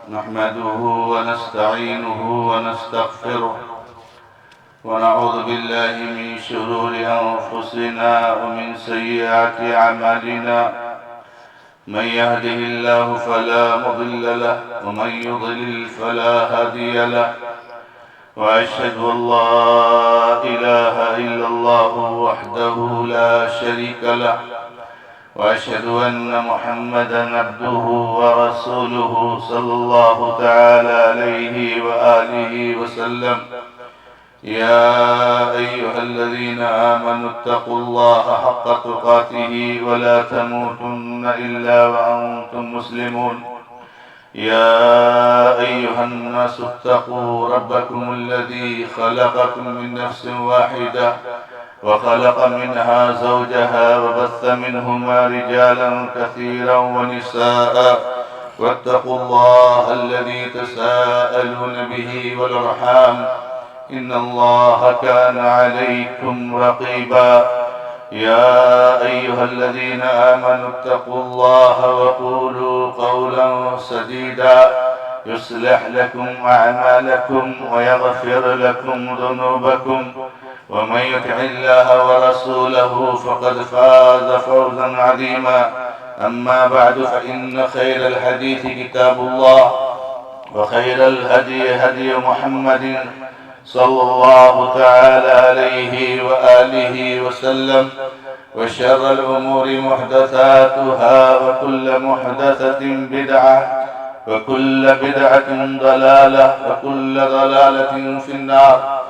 نحمده ونستعينه ونستغفره ونعوذ بالله من شرور أنفسنا ومن سيئات أعمالنا من يهده الله فلا مضل له ومن يضلل فلا هادي له وأشهد أن لا إله إلا الله وحده لا شريك له وأشهد أن محمدا عبده ورسوله صلى الله تعالى عليه وآله وسلم يا أيها الذين آمنوا اتقوا الله حق تقاته ولا تموتن إلا وأنتم مسلمون يا أيها الناس اتقوا ربكم الذي خلقكم من نفس واحدة وخلق منها زوجها وبث منهما رجالا كثيرا ونساء واتقوا الله الذي تساءلون به والأرحام إن الله كان عليكم رقيبا يا أيها الذين آمنوا اتقوا الله وقولوا قولا سديدا يصلح لكم أعمالكم ويغفر لكم ذنوبكم ومن يطع الله ورسوله فقد فاز فوزا عظيما أما بعد فإن خير الحديث كتاب الله وخير الهدي هدي محمد صلى الله تعالى عليه وآله وسلم وشر الأمور محدثاتها وكل محدثة بدعة وكل بدعة ضلالة وكل ضلالة في النار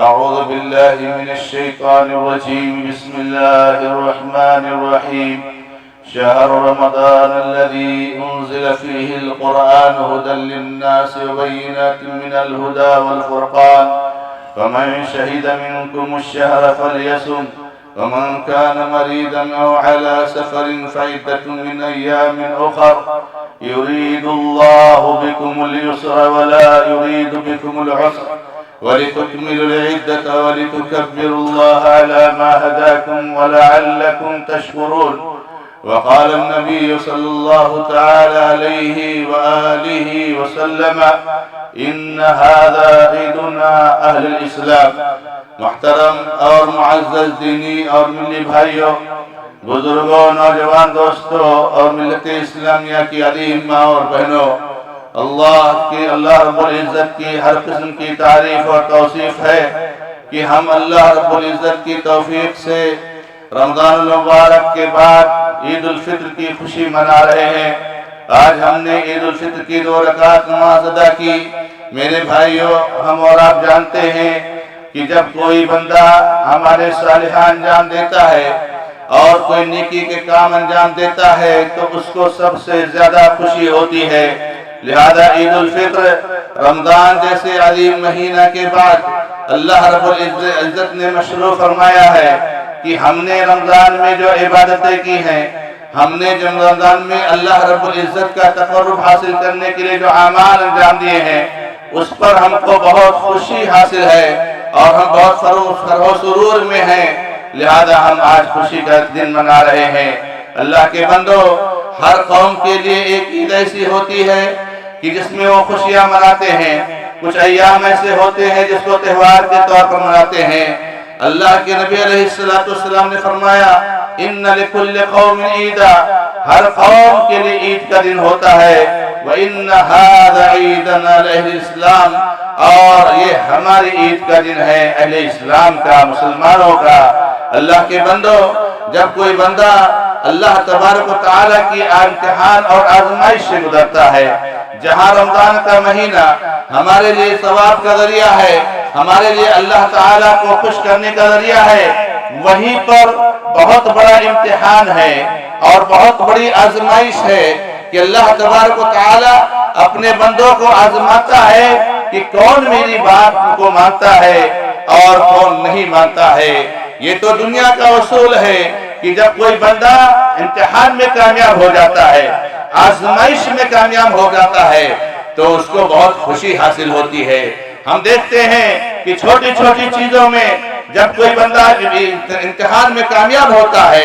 أعوذ بالله من الشيطان الرجيم بسم الله الرحمن الرحيم شهر رمضان الذي أنزل فيه القرآن هدى للناس وبينات من الهدى والفرقان فمن شهد منكم الشهر فليصم ومن كان مريضا أو على سفر فعدة من أيام أخر يريد الله بكم اليسر ولا يريد بكم العسر ولتكملوا العدة ولتكبروا الله على ما هداكم ولعلكم تشكرون وقال النبي صلى الله تعالى عليه وآله وسلم إن هذا عيدنا أهل الإسلام محترم اور معزز دینی اور ملی بھائیوں، بزرگوں، نوجوان دوستوں اور ملت اسلامیہ کی عظیم ماں اور بہنوں، اللہ رب العزت کی ہر قسم کی تعریف اور توصیف ہے کہ ہم اللہ رب العزت کی توفیق سے رمضان المبارک کے بعد عید الفطر کی خوشی منا رہے ہیں۔ آج ہم نے عید الفطر کی 2 رکعت نماز ادا کی۔ میرے بھائیوں، ہم اور آپ جانتے ہیں کہ جب کوئی بندہ ہمارے صالحہ انجام دیتا ہے اور کوئی نیکی کے کام انجام دیتا ہے تو اس کو سب سے زیادہ خوشی ہوتی ہے۔ لہذا عید الفطر رمضان جیسے عظیم مہینہ کے بعد اللہ رب العزت نے مشروع فرمایا ہے کہ ہم نے رمضان میں جو عبادتیں کی ہیں، ہم نے جو رمضان میں اللہ رب العزت کا تقرب حاصل کرنے کے لیے جو اعمال انجام دیے ہیں، اس پر ہم کو بہت خوشی حاصل ہے اور ہم بہت فرح و سرور میں ہیں۔ لہذا ہم آج خوشی کا دن منا رہے ہیں۔ اللہ کے بندو، ہر قوم کے لیے ایک عید ایسی ہوتی ہے کہ جس میں وہ خوشیاں مناتے ہیں۔ کچھ ایام ایسے ہوتے ہیں جس کو تہوار کے طور پر مناتے ہیں۔ اللہ کے نبی علیہ السلام نے فرمایا ان لکل قوم عیدا، ہر قوم کے لیے عید کا دن ہوتا ہے۔ وَإِنَّ هَذَا عِيدَنَا لِأَهْلِ الْإِسْلَامِ، اور یہ ہماری عید کا دن ہے اہل اسلام کا، مسلمانوں کا۔ اللہ کے بندو، جب کوئی بندہ اللہ تبارک و تعالیٰ کی امتحان اور آزمائش سے گزرتا ہے، جہاں رمضان کا مہینہ ہمارے لیے ثواب کا ذریعہ ہے، ہمارے لیے اللہ تعالیٰ کو خوش کرنے کا ذریعہ ہے، وہیں پر بہت بڑا امتحان ہے اور بہت بڑی آزمائش ہے کہ اللہ تبارک و تعالیٰ اپنے بندوں کو آزماتا ہے کہ کون میری بات کو مانتا ہے اور کون نہیں مانتا ہے۔ یہ تو دنیا کا اصول ہے کہ جب کوئی بندہ امتحان میں کامیاب ہو جاتا ہے، آزمائش میں کامیاب ہو جاتا ہے، تو اس کو بہت خوشی حاصل ہوتی ہے۔ ہم دیکھتے ہیں کہ چھوٹی چھوٹی چیزوں میں جب کوئی بندہ امتحان میں کامیاب ہوتا ہے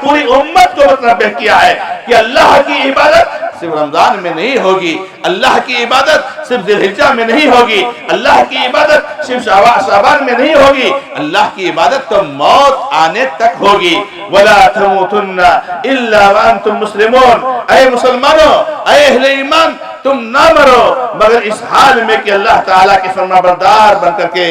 پوری امت کو متنبہ کیا ہے کہ اللہ کی عبادت صرف رمضان میں نہیں ہوگی، اللہ کی عبادت صرف ذی الحجہ میں نہیں ہوگی، اللہ کی عبادت صرف شعبان میں نہیں ہوگی، اللہ کی عبادت تو موت آنے تک ہوگی۔ وَلَا تَمُوتُنَّ إِلَّا وَأَنْتُمْ مُسْلِمُونَ، اے مسلمانوں، اے اہل ایمان، تم نہ مرو مگر اس حال میں کہ اللہ تعالیٰ کے فرما بردار بن کر کے،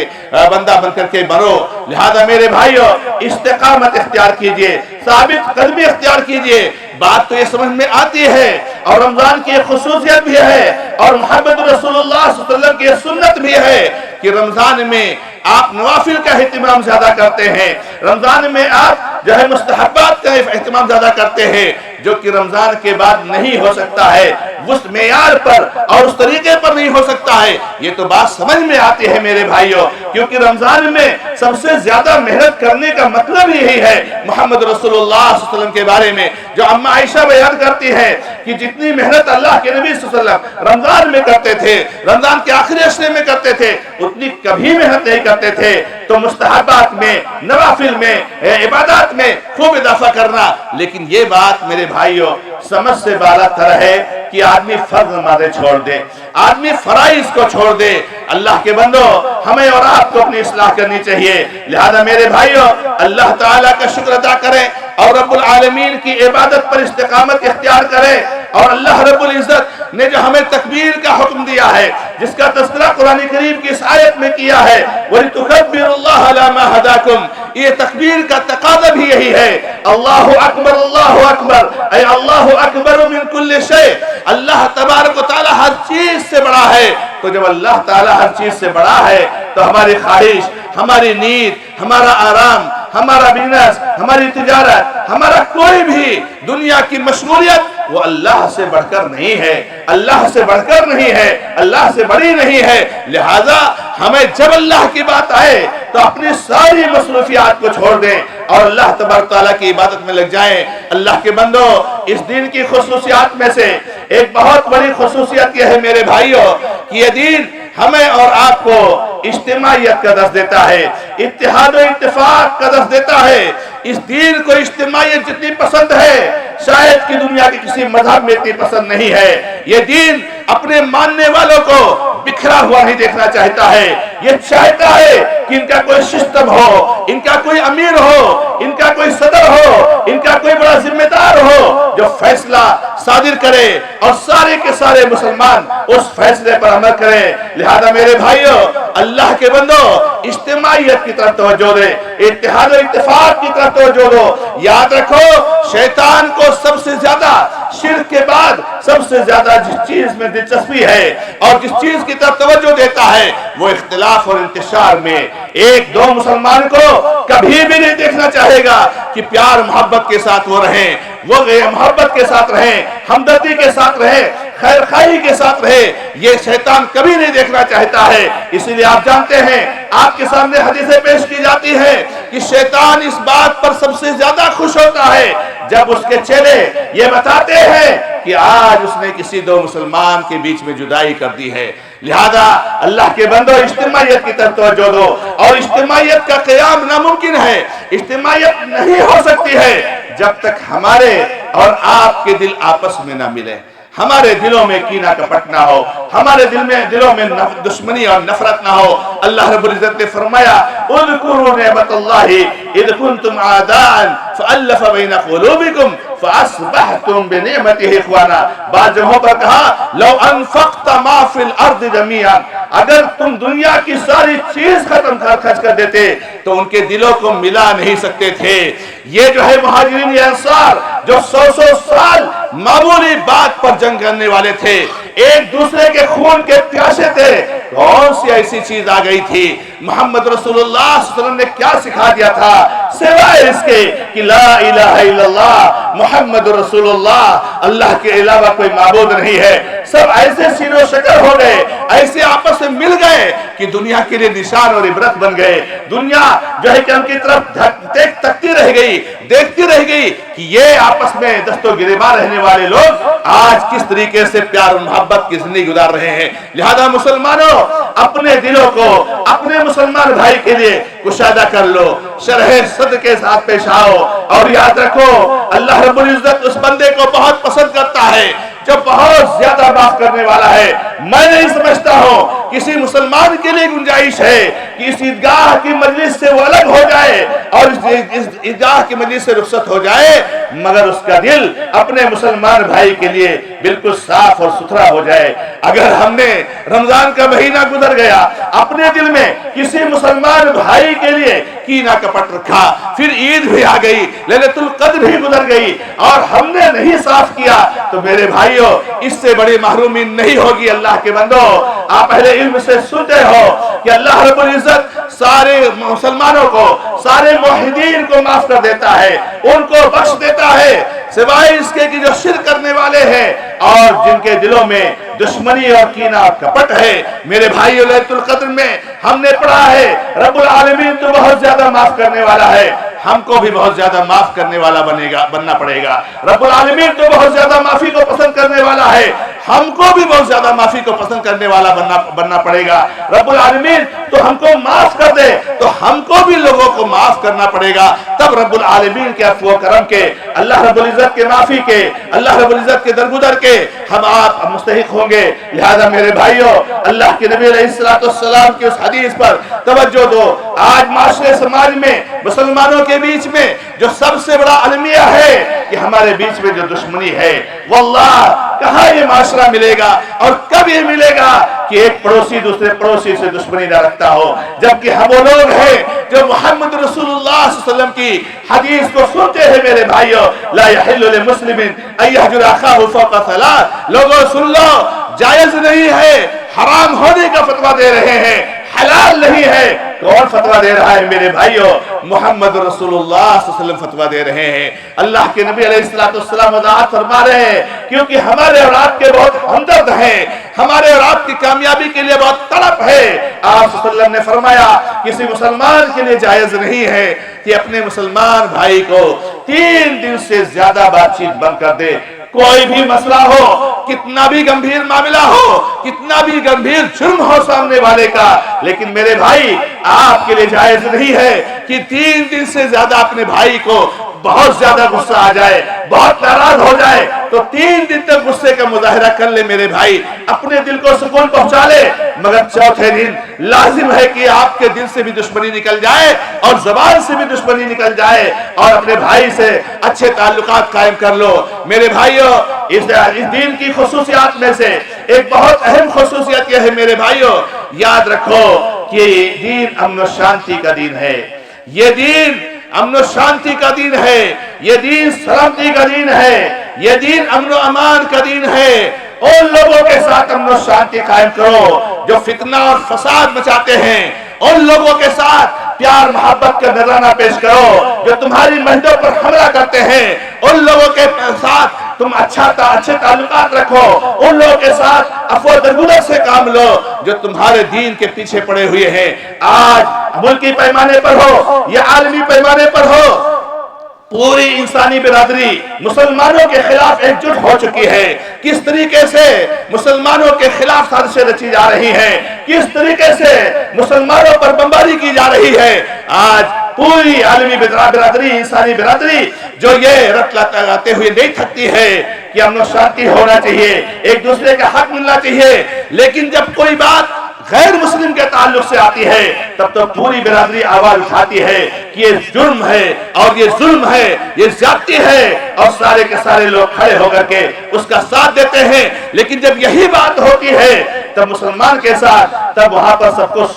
بندہ بن کر کے مرو۔ لہذا میرے بھائیو، استقامت اختیار کیجئے، ثابت قدمی اختیار کیجئے۔ بات تو یہ سمجھ میں آتی ہے اور رمضان کی ایک خصوصیت بھی ہے اور محمد رسول اللہ صلی اللہ علیہ وسلم کی سنت بھی ہے کہ رمضان میں آپ نوافل کا اہتمام زیادہ کرتے ہیں، رمضان میں آپ جو ہے مستحبات کا اہتمام زیادہ کرتے ہیں، جو کہ رمضان کے بعد نہیں ہو سکتا ہے، اس معیار پر اور اس طریقے پر نہیں ہو سکتا ہے۔ یہ تو بات سمجھ میں آتی ہے میرے بھائیوں، کیونکہ رمضان میں سب سے زیادہ محنت کرنے کا مطلب یہی ہے۔ محمد رسول اللہ صلی اللہ علیہ وسلم کے بارے میں جو اماں عائشہ بیان کرتی ہے کہ جتنی محنت اللہ کے نبی صلی اللہ علیہ وسلم رمضان میں کرتے تھے، رمضان کے آخری عشرے میں کرتے تھے، اتنی کبھی محنت نہیں کرتے تھے۔ تو مستحبات میں، نوافل میں، عبادات میں خوب اضافہ کرنا، لیکن یہ بات میرے بھائیوں سمجھ سے بالا تر ہے کہ آدمی فرض نمازیں چھوڑ دے، آدمی فرائض کو چھوڑ دے۔ اللہ کے بندو، ہمیں اور آپ کو اپنی اصلاح کرنی چاہیے۔ لہذا میرے بھائیوں، اللہ تعالیٰ کا شکر ادا کریں اور رب العالمین کی عبادت پر استقامت اختیار کریں، اور اللہ رب العزت نے جو ہمیں تکبیر کا حکم دیا ہے، جس کا تذکرہ قرآن کریم کی اس آیت میں کیا ہے، وَلِتُكَبِّرُوا اللَّهَ عَلَى مَا هَدَاكُمْ، یہ تکبیر کا تقاضا بھی یہی ہے۔ اللہ اکبر، اللہ اکبر، اے اللہ اکبر من کل شیء، اللہ تبارک و تعالی ہر چیز سے بڑا ہے۔ تو جب اللہ تعالی ہر چیز سے بڑا ہے تو ہماری خواہش، ہماری نیند، ہمارا آرام، ہمارا بزنس، ہماری تجارت، ہمارا کوئی بھی دنیا کی مشغولیت وہ اللہ سے بڑھ کر نہیں ہے، اللہ سے بڑھ کر نہیں ہے، اللہ سے بڑی نہیں ہے۔ لہذا ہمیں جب اللہ کی بات آئے تو اپنی ساری مصروفیات کو چھوڑ دیں اور اللہ تبارک تعالیٰ کی عبادت میں لگ جائیں۔ اللہ کے بندو، اس دین کی خصوصیات میں سے ایک بہت بڑی خصوصیت یہ ہے میرے بھائیوں کہ یہ دین ہمیں اور آپ کو اجتماعیت کا درس دیتا ہے، اتحاد و اتفاق کا درس دیتا ہے۔ اس دین کو اجتماعیت جتنی پسند ہے شاید کہ دنیا کے کسی مذہب میں اتنی پسند نہیں ہے۔ یہ دین اپنے ماننے والوں کو بکھرا ہوا نہیں دیکھنا چاہتا ہے، یہ چاہتا ہے کہ ان کا کوئی سسٹم ہو، ان کا کوئی امیر ہو، ان کا کوئی صدر ہو، ان کا کوئی بڑا ذمہ دار ہو جو فیصلہ صادر کرے اور سارے کے سارے مسلمان اس فیصلے پر عمل کریں۔ لہذا میرے بھائیوں، اللہ کے بندو، اجتماعیت کی طرف توجہ دے، اتحاد و اتفاق کی طرف توجہ دو۔ یاد رکھو، شیطان کو سب سے زیادہ شرک کے بعد سب سے زیادہ جس چیز میں دلچسپی ہے اور جس چیز کی طرف توجہ دیتا ہے وہ اختلاف اور انتشار میں۔ ایک دو مسلمان کو کبھی بھی نہیں دیکھنا چاہے گا کہ پیار محبت کے ساتھ وہ رہیں، وہ محبت کے ساتھ رہیں، ہمدردی کے ساتھ رہیں، خیر خواہی کے ساتھ رہے۔ یہ شیطان کبھی نہیں دیکھنا چاہتا ہے۔ اسی لیے آپ جانتے ہیں، آپ کے سامنے حدیثیں پیش کی جاتی ہیں کہ شیطان اس بات پر سب سے زیادہ خوش ہوتا ہے جب اس کے چیلے یہ بتاتے ہیں کہ آج اس نے کسی دو مسلمان کے بیچ میں جدائی کر دی ہے۔ لہذا اللہ کے بندو، اجتماعیت کی طرف توجہ دو، اور اجتماعیت کا قیام ناممکن ہے، اجتماعیت نہیں ہو سکتی ہے جب تک ہمارے اور آپ کے دل آپس میں نہ ملے، ہمارے دلوں میں کینہ کپٹ نہ ہو، ہمارے دلوں میں دشمنی اور نفرت نہ ہو۔ اللہ رب العزت نے فرمایا، اذکروا نعمت اللہ اذ کنتم اعداء فالف بین قلوبکم فاصبحتم بنعمتہ اخوانا۔ بعض جگہوں پر کہا، لو انفقت ما فی الارض جمیعا، اگر تم دنیا کی ساری چیز خرچ کر دیتے تو ان کے دلوں کو ملا نہیں سکتے تھے۔ یہ جو ہے مہاجرین یا انصار جو 100 سال معمولی بات پر جنگ کرنے والے تھے، ایک دوسرے کے خون کے پیاسے تھے، کون سی ایسی چیز آ گئی تھی؟ محمد رسول اللہ صلی اللہ علیہ وسلم نے کیا سکھا دیا تھا سوائے اس کے کہ لا الہ الا اللہ محمد رسول اللہ، اللہ کے علاوہ کوئی معبود نہیں ہے۔ سب ایسے سیر و شکر ہو گئے، ایسے آپس میں مل گئے کہ دنیا کے لیے نشان اور عبرت بن گئے۔ دنیا جو ہے کہ ان کی طرف تکتی رہ گئی، دیکھتی رہ گئی کہ یہ آپس میں دست و گریباں رہنے والے لوگ آج کس طریقے سے پیار و محبت کی زندگی گزار رہے ہیں۔ لہذا مسلمانوں، اپنے دلوں کو اپنے مسلمان بھائی کے لیے کشادہ کر لو، شرح صدر کے ساتھ پیش آؤ، اور یاد رکھو اللہ رب العزت اس بندے کو بہت پسند کرتا ہے جو بہت زیادہ معاف کرنے والا ہے۔ میں نہیں سمجھتا ہوں کسی مسلمان کے لیے گنجائش ہے کہ اس عیدگاہ کی مجلس سے وہ الگ ہو جائے اور اس عیدگاہ کی مجلس سے رخصت ہو جائے، مگر اس کا دل اپنے مسلمان بھائی کے لیے بالکل صاف اور ستھرا ہو جائے۔ اگر ہم نے رمضان کا مہینہ گزر گیا، اپنے دل میں کسی مسلمان بھائی کے لیے کینہ کپٹ رکھا، پھر عید بھی آ گئی، لیلۃ القدر بھی گزر گئی، اور ہم نے نہیں صاف کیا، تو میرے بھائیوں اس سے بڑی محرومی نہیں ہوگی۔ اللہ کے بندو، آپ اہل علم سے سنتے ہو کہ اللہ رب العزت سارے مسلمانوں کو، سارے موحدین کو معاف کر دیتا ہے، ان کو بخش دیتا ہے، سوائے اس کے کہ جو شرک کرنے والے ہیں اور جن کے دلوں میں دشمنی اور کینہ اور کپٹ ہے۔ میرے بھائیو، لیلۃ القدر میں ہم نے پڑھا ہے رب العالمین تو بہت زیادہ معاف کرنے والا ہے، ہم کو بھی بہت زیادہ معاف کرنے والا بننا پڑے گا۔ رب العالمین تو بہت زیادہ معافی کو پسند کرنے والا ہے، ہم کو بھی بہت زیادہ معافی کو پسند کرنے والا بننا پڑے گا۔ رب العالمین تو ہم کو معاف کر دے تو ہم کو بھی لوگوں کو معاف کرنا پڑے گا، تب رب العالمین کے عفو و کرم کے، اللہ رب العزت کے معافی کے، اللہ رب العزت کے درگزر کے ہم آپ مستحق ہوں گے۔ لہذا میرے بھائیوں، اللہ کے نبی علیہ السلام کی اس حدیث پر توجہ دو۔ آج معاشرے سماج میں مسلمانوں کے بیچ میں جو سب سے بڑا المیہ ہے کہ ہمارے بیچ میں جو دشمنی ہے، واللہ کہاں یہ معاشرہ ملے گا اور کب یہ ملے گا کہ ایک پڑوسی دوسرے پڑوسی سے دشمنی نہ رکھتا ہو، جبکہ ہم وہ لوگ ہیں جو محمد رسول اللہ صلی اللہ علیہ وسلم کی حدیث کو سنتے ہیں۔ میرے بھائیوں، لا يحل لمسلم ان يهجر اخاه فوق ثلاث، لوگوں سن لو، جائز نہیں ہے، حرام ہونے کا فتویٰ دے رہے ہیں، حلال نہیں ہے۔ کون فتویٰ دے رہا ہے میرے بھائیوں؟ محمد رسول اللہ صلی اللہ علیہ وسلم فتویٰ دے رہے ہیں۔ اللہ کے نبی علیہ السلام وضاحت فرما رہے ہیں، کیونکہ ہمارے اور آپ کے بہت ہمدرد ہیں، ہمارے اور آپ کی کامیابی کے لیے بہت تڑپ ہے۔ آپ صلی اللہ علیہ وسلم نے فرمایا کسی مسلمان کے لیے جائز نہیں ہے کہ اپنے مسلمان بھائی کو 3 دن سے زیادہ بات چیت بند کر دے۔ کوئی بھی مسئلہ ہو، کتنا بھی گمبھیر معاملہ ہو، کتنا بھی گمبھیر جرم ہو سامنے والے کا، لیکن میرے بھائی آپ کے لیے جائز نہیں ہے کہ 3 دن سے زیادہ اپنے بھائی کو بہت زیادہ غصہ آ جائے، بہت ناراض ہو جائے تو 3 دن تک غصے کا مظاہرہ کر لے میرے بھائی، اپنے دل کو سکون پہنچا لے، مگر چوتھے دن لازم ہے کہ آپ کے دل سے بھی دشمنی نکل جائے اور زبان سے بھی دشمنی نکل جائے اور اپنے بھائی سے اچھے تعلقات قائم کر لو۔ میرے بھائیوں، اس دین کی خصوصیات میں سے ایک بہت اہم خصوصیت یہ ہے میرے بھائیوں، یاد رکھو کہ یہ دین امن و شانتی کا دین ہے، یہ دین امن و شانتی کا دین ہے، یہ دین سلامتی کا دین ہے، یہ دین امن و امان کا دین ہے۔ ان لوگوں کے ساتھ امن و شانتی قائم کرو جو فتنہ اور فساد مچاتے ہیں، ان لوگوں کے ساتھ پیار محبت کا نذرانہ پیش کرو جو تمہاری مسجدوں پر حملہ کرتے ہیں، ان لوگوں کے ساتھ تم اچھے تعلقات رکھو، ان لوگوں کے ساتھ عفو درگزر سے کام لو جو تمہارے دین کے پیچھے پڑے ہوئے ہیں۔ آج ملکی پیمانے پر ہو یا عالمی پیمانے پر ہو، پوری انسانی برادری مسلمانوں کے خلاف ایک جٹ ہو چکی ہے۔ کس طریقے سے مسلمانوں کے خلاف سازشیں رچی جا رہی ہیں، کس طریقے سے مسلمانوں پر بمباری کی جا رہی ہے۔ آج پوری عالمی برادری، انسانی برادری جو یہ رٹ لگاتے ہوئے نہیں تھکتی ہے کہ امن و شانتی ہونا چاہیے، ایک دوسرے کا حق ملنا چاہیے، لیکن جب کوئی بات غیر مسلم کے تعلق سے آتی ہے تب تو پوری برادری آواز اٹھاتی ہے کہ یہ جرم ہے اور یہ ظلم ہے، یہ زیادتی ہے، اور سارے کے سارے لوگ کھڑے ہو کر کے اس کا ساتھ دیتے ہیں۔ لیکن جب یہی بات ہوتی ہے تب مسلمان کے ساتھ، تب وہاں پر سب کو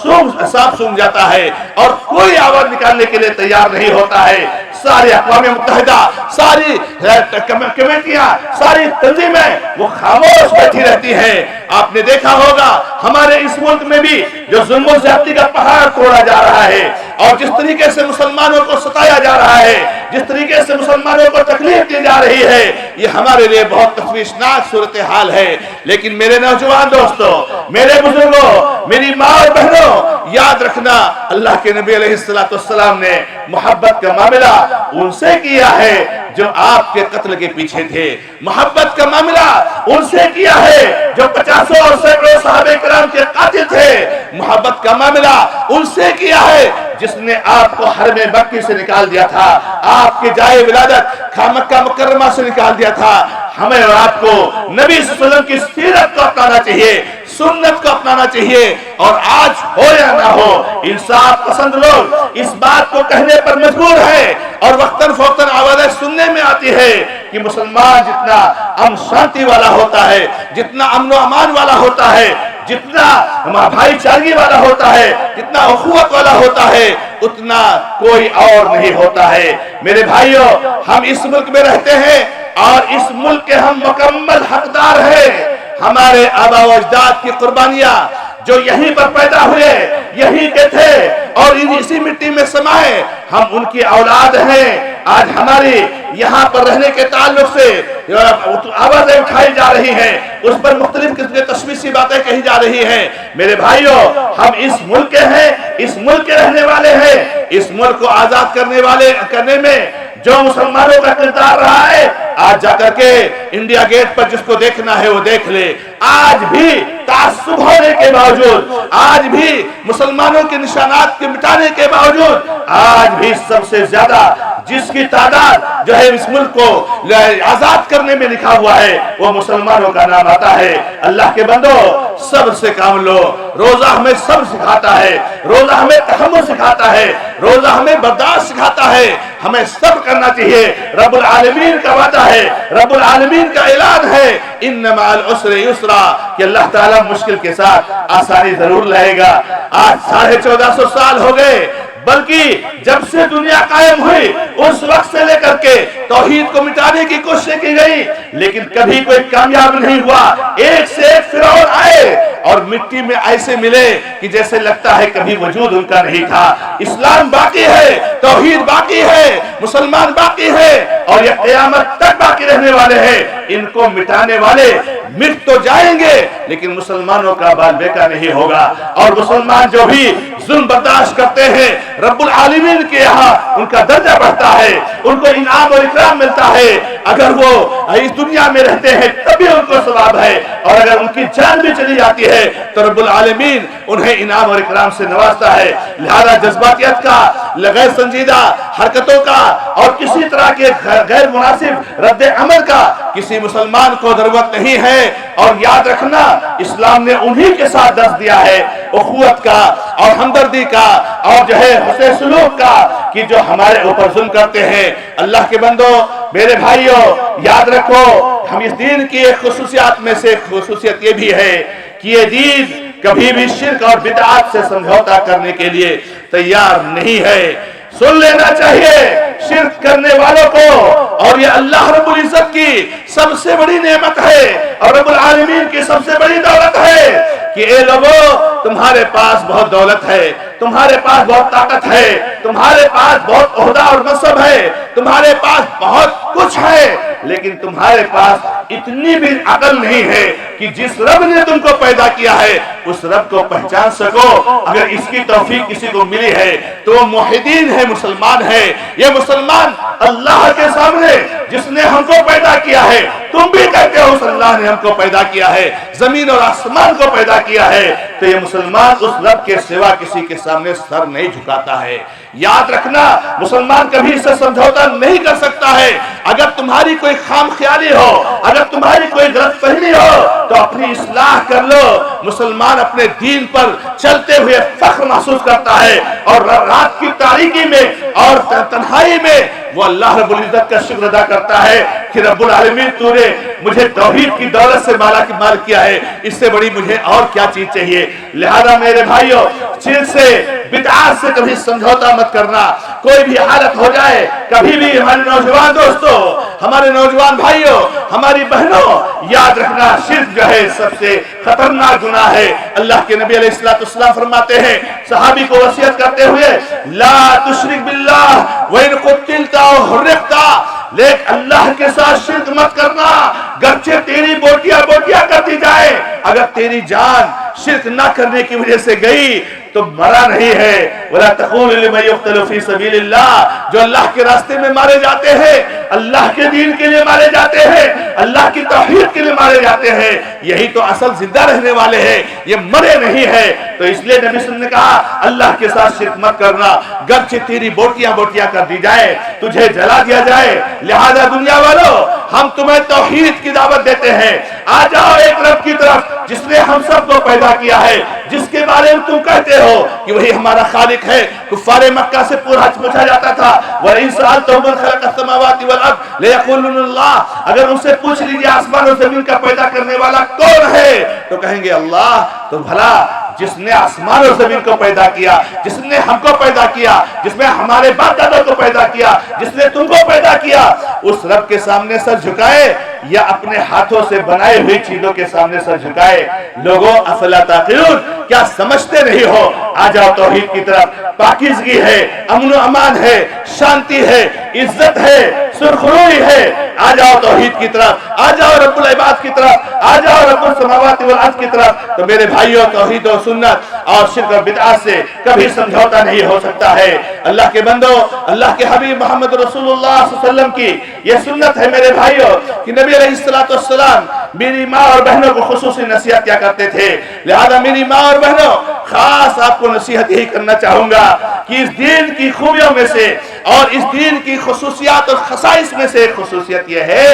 صاف سونگ جاتا ہے اور کوئی آواز نکالنے کے لیے تیار نہیں ہوتا ہے۔ سارے اقوام متحدہ، ساری کمیٹیاں، ساری تنظیمیں وہ خاموش بیٹھی رہتی ہیں۔ آپ نے دیکھا ہوگا ہمارے اس ملک میں بھی جو ظلم و زیادتی کا پہاڑ توڑا جا رہا ہے اور جس طریقے سے مسلمانوں کو ستایا جا رہا ہے، جس طریقے سے مسلمانوں کو تکلیف دی جا رہی ہے، یہ ہمارے لیے بہت تشویشناک صورتحال ہے۔ لیکن میرے نوجوان دوستوں، میرے بزرگوں، میری ماں اور بہنوں یاد رکھنا، اللہ کے نبی علیہ السلام نے محبت کا معاملہ ان سے کیا ہے جو آپ کے قتل کے پیچھے تھے، محبت کا معاملہ ان سے کیا ہے جو 50 اور سینکڑوں صحابہ کرام کے قاتل تھے، محبت کا معاملہ ان سے کیا ہے جس نے آپ کو حرم مکی سے نکال دیا تھا، آپ کے جائے ولادت مکہ مکرمہ سے نکال دیا تھا۔ ہمیں اور آپ کو نبی صلی اللہ علیہ وسلم کی سیرت کو اپنانا چاہیے، سنت کو اپنانا چاہیے، اور آج ہو یا نہ ہو انصاف پسند لوگ اس بات کو کہنے پر مجبور ہے اور وقتاً فوقتاً آوازیں سننے میں آتی ہے کہ مسلمان جتنا امن شانتی والا ہوتا ہے، جتنا امن و امان والا ہوتا ہے، جتنا بھائی چارگی والا ہوتا ہے، جتنا اخوت والا ہوتا ہے، اتنا کوئی اور نہیں ہوتا ہے۔ میرے بھائیوں، ہم اس ملک میں رہتے ہیں اور اس ملک کے ہم مکمل حقدار ہیں۔ ہمارے آبا و اجداد کی قربانیاں جو یہیں پر پیدا ہوئے، یہیں کے تھے اور اسی مٹی میں سمائے، ہم ان کی اولاد ہیں۔ آج ہماری یہاں پر رہنے کے تعلق سے آوازیں اٹھائی جا رہی ہیں، اس پر مختلف قسم کے تشویشی باتیں کہی جا رہی ہیں۔ میرے بھائیوں، ہم اس ملک کے ہیں، اس ملک کے رہنے والے ہیں۔ اس ملک کو آزاد کرنے میں جو مسلمانوں کا کردار رہا ہے، آج جا کر کے انڈیا گیٹ پر جس کو دیکھنا ہے وہ دیکھ لے۔ آج بھی تعصب ہونے کے باوجود، آج بھی مسلمانوں کے نشانات کے مٹانے کے باوجود، آج بھی سب سے زیادہ جس کی تعداد جو ہے اس ملک کو آزاد کرنے میں لکھا ہوا ہے وہ مسلمانوں کا نام آتا ہے۔ اللہ کے بندو، صبر سے کام لو۔ روزہ ہمیں صبر سکھاتا ہے، روزہ ہمیں تحمل سکھاتا ہے، روزہ ہمیں برداشت سکھاتا ہے۔ ہمیں صبر کرنا چاہیے۔ رب العالمین کا وعدہ ہے، رب العالمین کا اعلان ہے، ان مع العسر یسرا، کہ اللہ تعالیٰ مشکل کے ساتھ آسانی ضرور لائے گا۔ آج 1450 سال ہو گئے، بلکہ جب سے دنیا قائم ہوئی اس وقت سے لے کر کے توحید کو مٹانے کی کوشش کی گئی، لیکن کبھی کوئی کامیاب نہیں ہوا۔ ایک سے ایک فرعون آئے اور مٹی میں ایسے ملے کہ جیسے لگتا ہے کبھی وجود ان کا نہیں تھا۔ اسلام باقی ہے، توحید باقی ہے، مسلمان باقی ہے، اور یہ قیامت تک باقی رہنے والے ہیں۔ ان کو مٹانے والے مٹ تو جائیں گے لیکن مسلمانوں کا بال بیکا نہیں ہوگا۔ اور مسلمان جو بھی ظلم برداشت کرتے ہیں، رب العالمین کے یہاں ان کا درجہ بڑھتا ہے، ان کو انعام اور اکرام ملتا ہے۔ اگر وہ اس دنیا میں رہتے ہیں تبھی ان کو ثواب ہے، اور اگر ان کی جان بھی چلی جاتی ہے تو رب العالمین انہیں انعام اور اکرام سے نوازتا ہے۔ لہذا جذباتیت کا، غیر سنجیدہ حرکتوں کا اور کسی طرح کے غیر مناسب رد عمل کا کسی مسلمان کو ضرورت نہیں ہے۔ اور یاد رکھنا، اسلام نے انہی کے ساتھ درس دیا ہے اخوت کا اور ہمدردی کا اور جو ہے حسن سلوک کا، کہ جو ہمارے اوپر ظلم کرتے ہیں۔ اللہ کے بندو، میرے بھائیوں، یاد رکھو، ہم اس دین کی ایک خصوصیات میں سے خصوصیت یہ بھی ہے کہ یہ دین کبھی بھی شرک اور بدعات سے سمجھوتا کرنے کے لیے تیار نہیں ہے۔ سن لینا چاہیے شرک کرنے والوں کو، اور یہ اللہ رب العزت کی سب سے بڑی نعمت ہے اور رب العالمین کی سب سے بڑی دولت ہے کہ اے لوگو، تمہارے پاس بہت دولت ہے، تمہارے پاس بہت طاقت ہے، تمہارے پاس بہت عہدہ اور منصب ہے، تمہارے پاس بہت کچھ ہے، لیکن تمہارے پاس اتنی بھی عقل نہیں ہے کہ جس رب نے تم کو پیدا کیا ہے اس رب کو پہچان سکو۔ اگر اس کی توفیق کسی کو ملی ہے تو وہ موحدین ہے، مسلمان ہے۔ یہ مسلمان اللہ کے سامنے جس نے ہم کو پیدا کیا ہے، تم بھی کہتے ہو اس اللہ نے ہم کو پیدا کیا ہے، زمین اور آسمان کو پیدا کیا ہے، تو یہ مسلمان اس رب کے سوا کسی کے سامنے سر نہیں جھکاتا ہے۔ یاد رکھنا، مسلمان کبھی اس سے سمجھوتا نہیں کر سکتا ہے۔ اگر تمہاری کوئی خام خیالی ہو، اگر تمہاری کوئی غلط فہمی ہو تو اپنی اصلاح کر لو۔ مسلمان اپنے دین پر چلتے ہوئے فخر محسوس کرتا ہے، اور رات کی تاریکی میں اور تنہائی میں وہ اللہ رب العزت کا شکر ادا کرتا ہے کہ رب العالمین تو نے مجھے توحید کی دولت سے مال کیا ہے، اس سے بڑی مجھے اور کیا چیز چاہیے۔ لہذا میرے بھائیوں، شرک سے، بدعات سے کبھی سمجھوتا مت کرنا۔ کوئی بھی حالت ہو جائے، کبھی بھی ہمارے نوجوان دوستوں، ہمارے نوجوان بھائیوں، ہماری بہنوں، یاد رکھنا شرک جو ہے سب سے خطرناک گناہ ہے۔ اللہ کے نبی علیہ السلام فرماتے ہیں صحابی کو وصیت کرتے ہوئے، لا تشرک باللہ وَإِن قُتِلْتَ أَوْ حُرِّقْتَ، لیکن اللہ کے ساتھ شرک مت کرنا، گرچہ تیری بوٹیاں کر دی جائے، اگر تیری جان شرک نہ کرنے کی وجہ سے گئی تو مرا نہیں ہے۔ وَلَا تَقُولُوا لِمَن يُقْتَلُ فِي سَبِيلِ اللَّهِ، جو اللہ کے راستے میں مارے جاتے ہیں، اللہ کے دین کے لیے مارے جاتے ہیں، اللہ کی توحید کے لیے مارے جاتے ہیں، یہی تو اصل زندہ رہنے والے ہیں، یہ مرے نہیں ہیں۔ تو اس لیے نبی صلی اللہ علیہ وسلم نے کہا اللہ کے ساتھ شرک مت کرنا، گرچہ تیری بوٹیاں بوٹیاں کر دی جائے، تجھے جلا دیا جائے، لہذا دنیا والوں ہم تمہیں توحید کی دعوت دیتے ہیں، آ جاؤ ایک رب کی طرف جس نے ہم سب کو پیدا کیا ہے، جس کے بارے میں تم کہتے ہو کہ وہی ہمارا خالق ہے۔ کفار مکہ سے پوچھا جاتا تھا وَإِن سَأَلْتَهُم مَّن خَلَقَ السَّمَاوَاتِ وَالْأَرْضَ لَيَقُولُنَّ اللَّهُ، اگر ان سے پوچھ لیجیے آسمان اور زمین کا پیدا کرنے والا کون ہے تو کہیں گے اللہ۔ تو بھلا جس نے آسمان اور زمین کو پیدا کیا، جس نے ہم کو پیدا کیا، جس نے ہمارے باپ دادا کو پیدا کیا، جس نے تم کو پیدا کیا، اس رب کے سامنے سر جھکائے یا اپنے ہاتھوں سے بنائے ہوئی چیزوں کے سامنے سر جھکائے؟ لوگوں افلا تعقلون، کیا سمجھتے نہیں ہو؟ آ جاؤ توحید کی طرف، پاکیزگی ہے، امن و امان ہے، شانتی ہے، عزت ہے، سرخروئی ہے۔ آ جاؤ توحید کی طرف، آ جاؤ رب العباد کی طرف، آ جاؤ رب السماوات والارض کی طرف۔ تو میرے بھائیوں، توحید و سنت اور شرک و بدعت سے کبھی سمجھوتا نہیں ہو سکتا ہے۔ اللہ کے بندو، اللہ کے حبیب محمد رسول اللہ صلی اللہ علیہ وسلم کی یہ سنت ہے میرے بھائیوں کہ نبی علیہ السلام میری ماں اور بہنوں کو خصوصی نصیحت کیا کرتے تھے۔ لہذا میری ماں اور بہنوں، خاص آپ کو نصیحت یہی کرنا چاہوں گا کہ اس دین کی خوبیوں میں سے اور اس دین کی خصوصیات اور خصائص میں سے ایک خصوصیت یہ ہے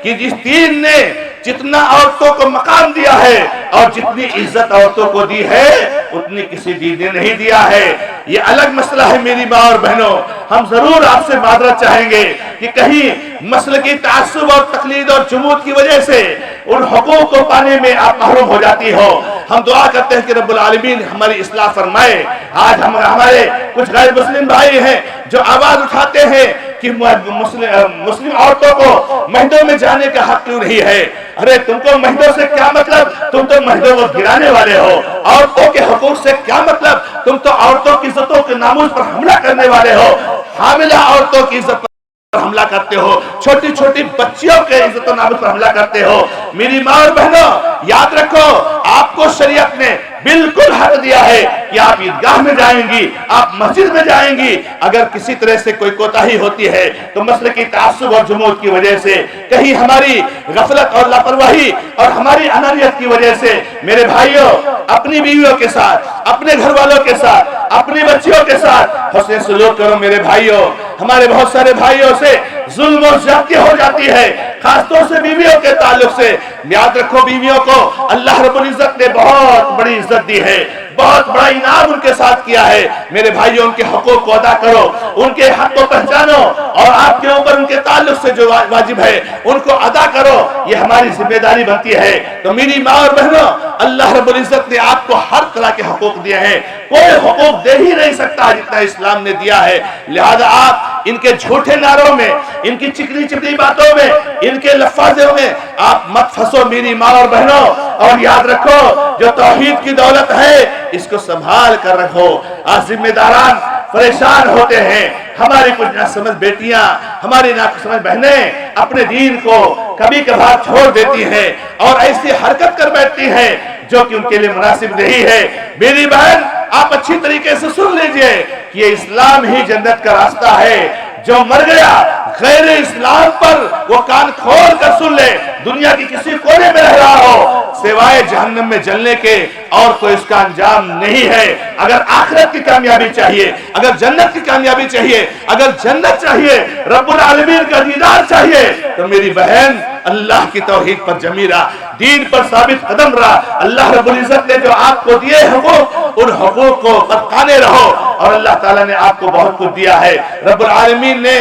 کہ جس دین نے جتنا عورتوں کو مقام دیا ہے اور جتنی عزت عورتوں کو دی ہے اتنی کسی دین نے نہیں دیا ہے۔ یہ الگ مسئلہ ہے میری ماں اور بہنوں، ہم ضرور آپ سے معذرت چاہیں گے کہ کہیں مسلکی تعصب اور تقلید اور جمود کی وجہ سے ان حقوق کو پانے میں آپ محروم ہو جاتی ہو۔ ہم دعا کرتے ہیں کہ رب العالمین ہماری اصلاح فرمائے۔ آج ہمارے کچھ غیر مسلم بھائی ہیں جو آواز اٹھاتے ہیں کہ مسلم عورتوں کو مہدوں میں جانے کا حق کیوں نہیں ہے؟ ارے تم کو مہدوں سے کیا مطلب؟ تم تو مہدوں کو گرانے والے ہو۔ عورتوں کے حقوق سے کیا مطلب؟ تم تو عورتوں کی عزتوں کے ناموس پر حملہ کرنے والے ہو، حاملہ عورتوں کی عزت پر حملہ کرتے ہو، چھوٹی چھوٹی بچیوں کے عزت و ناموس پر حملہ کرتے ہو۔ میری ماں اور بہنوں، یاد رکھو آپ کو شریعت نے بالکل حق دیا ہے کہ آپ عیدگاہ میں جائیں گی، آپ مسجد میں جائیں گی۔ اگر کسی طرح سے کوئی کوتاہی ہوتی ہے تو مسلکی تعصب اور جمود کی وجہ سے، کہیں ہماری غفلت اور لاپرواہی اور ہماری انانیت کی وجہ سے، میرے بھائیوں اپنی بیویوں کے ساتھ، اپنے گھر والوں کے ساتھ، اپنی بچیوں کے ساتھ حسن سلوک کرو۔ میرے بھائیوں، ہمارے بہت سارے بھائیوں سے ظلم و زیادتی ہو جاتی ہے، خاص طور سے بیویوں کے تعلق سے۔ یاد رکھو بیویوں کو اللہ رب العزت نے بہت بڑی عزت دی ہے، بہت بڑا انعام ان کے ساتھ کیا ہے۔ میرے بھائیوں ان کے حقوق کو ادا کرو، ان کے حق کو پہچانو اور آپ کے اوپر ان کے تعلق سے جو واجب ہے ان کو ادا کرو، یہ ہماری ذمہ داری بنتی ہے۔ تو میری ماں اور بہنوں، اللہ رب العزت نے آپ کو ہر طرح کے حقوق دیے ہیں، کوئی حقوق دے ہی نہیں سکتا جتنا اسلام نے دیا ہے۔ لہذا آپ ان کے جھوٹے نعروں میں، ان کی چکنی چپڑی باتوں میں، ان کے لفاظوں میں آپ مت پھنسو میری ماں اور بہنوں۔ اور یاد رکھو جو توحید کی دولت ہے اس کو سنبھال کر رکھو۔ آج ذمہ داران پریشان ہوتے ہیں، ہماری کچھ نہ سمجھ بیٹیاں، ہماری نہ سمجھ بہنیں اپنے دین کو کبھی کبھار چھوڑ دیتی ہیں اور ایسی حرکت کر بیٹھتی ہیں جو کہ ان کے لیے مناسب نہیں ہے۔ میری بہن آپ اچھی طریقے سے سن لیجئے کہ یہ اسلام ہی جنت کا راستہ ہے۔ جو مر گیا غیر اسلام پر وہ کان کھول کر سن لے، دنیا کی کسی کونے میں رہ رہا ہو سوائے جہنم میں جلنے کے اور کوئی اس کا انجام نہیں ہے۔ اگر آخرت کی کامیابی چاہیے، اگر جنت کی کامیابی چاہیے، اگر جنت چاہیے، رب العالمین کا دیدار چاہیے تو میری بہن اللہ کی توحید پر جمی رہا، دین پر ثابت قدم رہا۔ اللہ رب العزت نے جو آپ کو دیے حقوق، ان حقوق کو برقانے رہو اور اللہ تعالیٰ نے آپ کو بہت کچھ دیا ہے۔ رب العالمین نے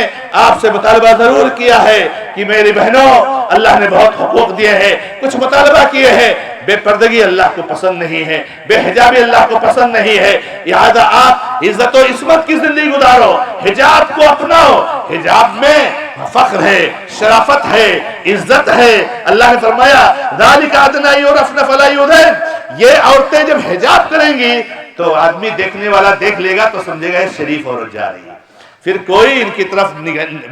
آپ سے مطالبہ ضرور کیا ہے کہ میری بہنوں اللہ نے بہت حقوق دیے ہیں، کچھ مطالبہ کیے ہیں۔ بے پردگی اللہ کو پسند نہیں ہے، بے حجابی اللہ کو پسند نہیں ہے، لہذا آپ عزت و عصمت کی زندگی گزارو، حجاب کو اپناؤ۔ حجاب میں فخر ہے، شرافت ہے، عزت ہے۔ اللہ نے فرمایا ذَلِكَ أَدْنَىٰ يُعْرَفْنَ فَلَا يُؤْذَيْنَ، یہ عورتیں جب حجاب کریں گی تو آدمی دیکھنے والا دیکھ لے گا تو سمجھے گا یہ شریف عورت جا رہی ہے، پھر کوئی ان کی طرف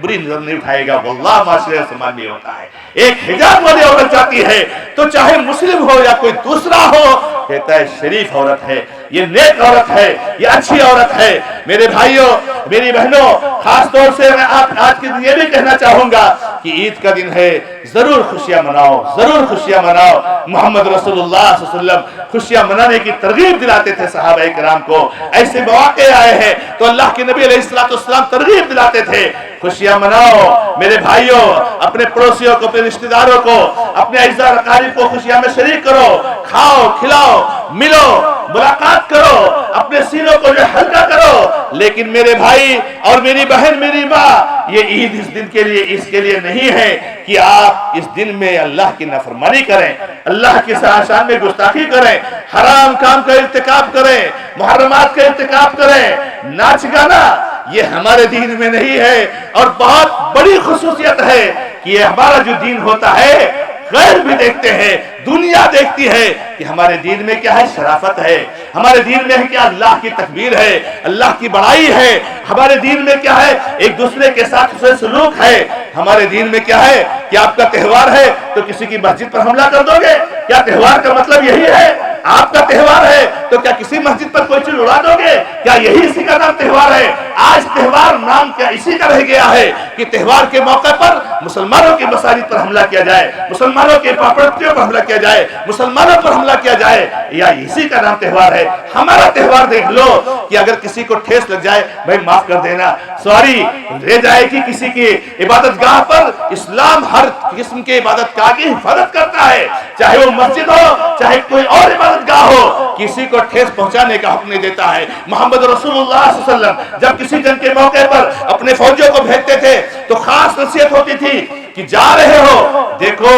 بری نظر نہیں اٹھائے گا. واللہ معاشرے سامان نہیں ہوتا ہے. ایک حجاب والی عورت جاتی ہے تو چاہے مسلم ہو یا کوئی دوسرا ہو, کہتا ہے شریف عورت ہے, یہ نیک عورت ہے, یہ اچھی عورت ہے. میرے بھائیوں, میری بہنوں, خاص طور سے میں آپ آج کے دن یہ بھی کہنا چاہوں گا کہ عید کا دن ہے, ضرور خوشیاں مناؤ, ضرور خوشیاں مناؤ. محمد رسول اللہ صلی اللہ علیہ وسلم خوشیاں منانے کی ترغیب دلاتے تھے صحابہ کرام کو. ایسے مواقع آئے ہیں تو اللہ کے نبی علیہ السلام ترغیب دلاتے تھے, خوشیاں مناؤ میرے بھائیوں. اپنے پڑوسیوں کو, اپنے رشتہ داروں کو, اپنے اعزاء اقارب کو خوشیاں میں شریک کرو, کھاؤ, کھلاؤ, ملو, ملاقات کرو, اپنے سینوں کو جو ہلکا کرو. لیکن میرے بھائی اور میری بہن, میری ماں, یہ عید اس دن کے لیے, اس کے لیے نہیں ہے کہ آپ اس دن میں اللہ کی نافرمانی کریں, اللہ کی شان میں گستاخی کریں, حرام کام کا ارتکاب کریں, محرمات کا ارتکاب کریں. ناچ گانا یہ ہمارے دین میں نہیں ہے, اور بہت بڑی خصوصیت ہے کہ یہ ہمارا جو دین ہوتا ہے غیر بھی دیکھتے ہیں, دنیا دیکھتی ہے کہ ہمارے دین میں کیا ہے, شرافت ہے. ہمارے دین میں ہے کیا, اللہ کی تکبیر ہے, اللہ کی بڑائی ہے. ہمارے دین میں کیا ہے, ایک دوسرے کے ساتھ حسن سلوک ہے. ہمارے دین میں کیا ہے کہ آپ کا تہوار ہے تو کسی کی مسجد پر حملہ کر دو گے؟ کیا تہوار کا مطلب یہی ہے؟ آپ کا تہوار ہے تو کیا کسی مسجد پر کوئی چیز اڑا دو گے؟ کیا یہی اسی کا نام تہوار ہے؟ آج تہوار نام کیا اسی کا رہ گیا ہے کہ تہوار کے موقع پر مسلمانوں کی مساجد پر حملہ کیا جائے, مسلمانوں کے پراپرٹیوں پر حملہ کیا جائے, مسلمانوں پر حملہ کیا جائے, یا اسی کا نام تہوار ہے؟ ہمارا تہوار دیکھ لو کہ اگر کسی کو ٹھیس لگ جائے, بھائی معاف کر دینا, سوری رہ جائے گی کسی کی عبادت گاہ پر. اسلام ہر قسم کے عبادت گاہ کی حفاظت کرتا ہے, چاہے وہ مسجد ہو چاہے کوئی اور عبادت گاہ ہو, کسی کو ٹھیس پہنچانے کا حکم نہیں دیتا ہے. محمد رسول اللہ صلی اللہ علیہ وسلم جب کسی جنگ کے موقع پر اپنے فوجیوں کو بھیجتے تھے تو خاص نصیحت ہوتی تھی کہ جا رہے ہو, دیکھو